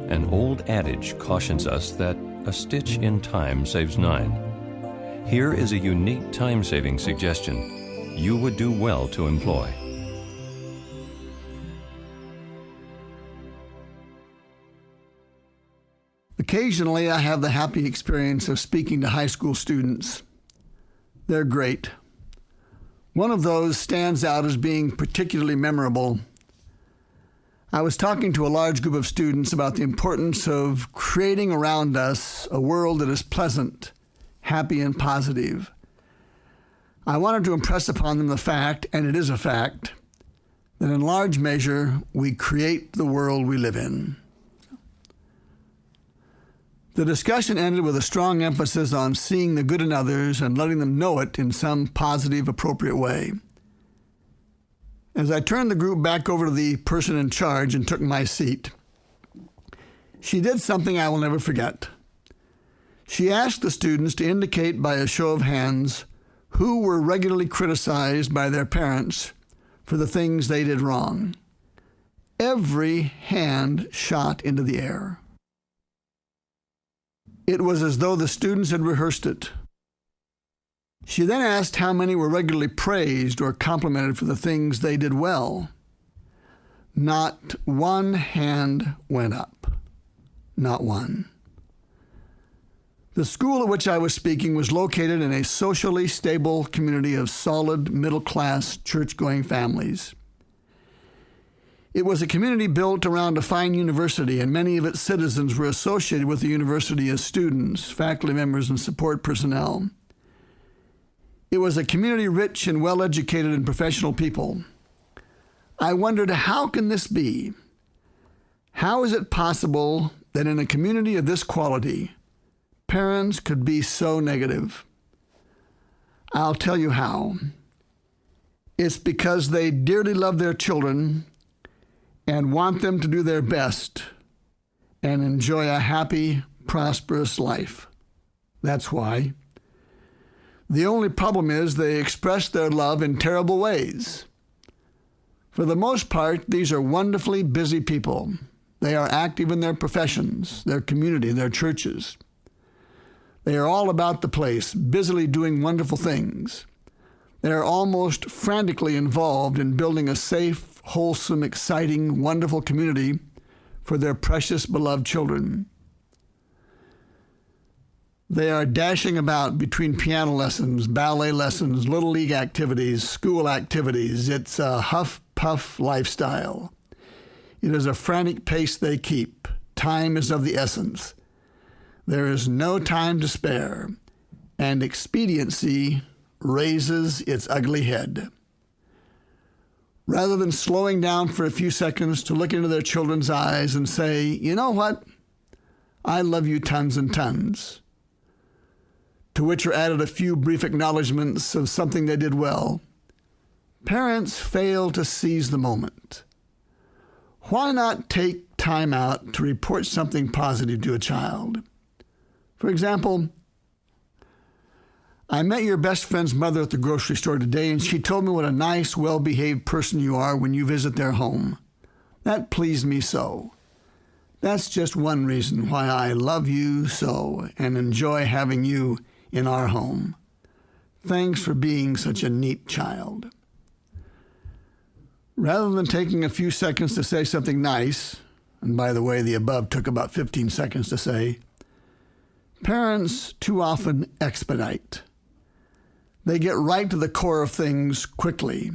An old adage cautions us that a stitch in time saves nine. Here is a unique time-saving suggestion you would do well to employ. Occasionally, I have the happy experience of speaking to high school students. They're great. One of those stands out as being particularly memorable. I was talking to a large group of students about the importance of creating around us a world that is pleasant, happy, and positive. I wanted to impress upon them the fact, and it is a fact, that in large measure we create the world we live in. The discussion ended with a strong emphasis on seeing the good in others and letting them know it in some positive, appropriate way. As I turned the group back over to the person in charge and took my seat, she did something I will never forget. She asked the students to indicate by a show of hands who were regularly criticized by their parents for the things they did wrong. Every hand shot into the air. It was as though the students had rehearsed it. She then asked how many were regularly praised or complimented for the things they did well. Not one hand went up. Not one. The school at which I was speaking was located in a socially stable community of solid, middle-class, church-going families. It was a community built around a fine university, and many of its citizens were associated with the university as students, faculty members, and support personnel. It was a community rich in well-educated and professional people. I wondered, how can this be? How is it possible that in a community of this quality, parents could be so negative? I'll tell you how. It's because they dearly love their children and want them to do their best and enjoy a happy, prosperous life. That's why. The only problem is they express their love in terrible ways. For the most part, these are wonderfully busy people. They are active in their professions, their community, their churches. They are all about the place, busily doing wonderful things. They are almost frantically involved in building a safe, wholesome, exciting, wonderful community for their precious, beloved children. They are dashing about between piano lessons, ballet lessons, little league activities, school activities. It's a huff-puff lifestyle. It is a frantic pace they keep. Time is of the essence. There is no time to spare, and expediency raises its ugly head. Rather than slowing down for a few seconds to look into their children's eyes and say, you know what? I love you tons and tons. To which are added a few brief acknowledgments of something they did well, parents fail to seize the moment. Why not take time out to report something positive to a child? For example, I met your best friend's mother at the grocery store today, and she told me what a nice, well-behaved person you are when you visit their home. That pleased me so. That's just one reason why I love you so and enjoy having you in our home. Thanks for being such a neat child. Rather than taking a few seconds to say something nice, and by the way, the above took about 15 seconds to say, parents too often expedite. They get right to the core of things quickly.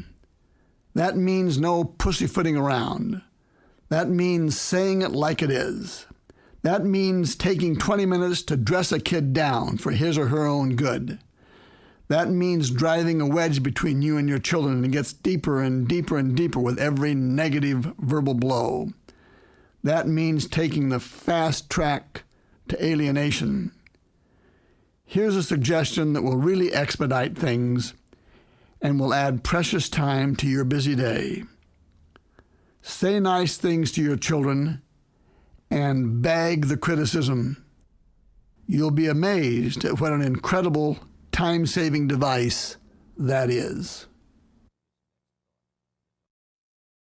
That means no pussyfooting around. That means saying it like it is. That means taking 20 minutes to dress a kid down for his or her own good. That means driving a wedge between you and your children, and it gets deeper and deeper and deeper with every negative verbal blow. That means taking the fast track to alienation. Here's a suggestion that will really expedite things and will add precious time to your busy day. Say nice things to your children and bag the criticism. You'll be amazed at what an incredible time-saving device that is.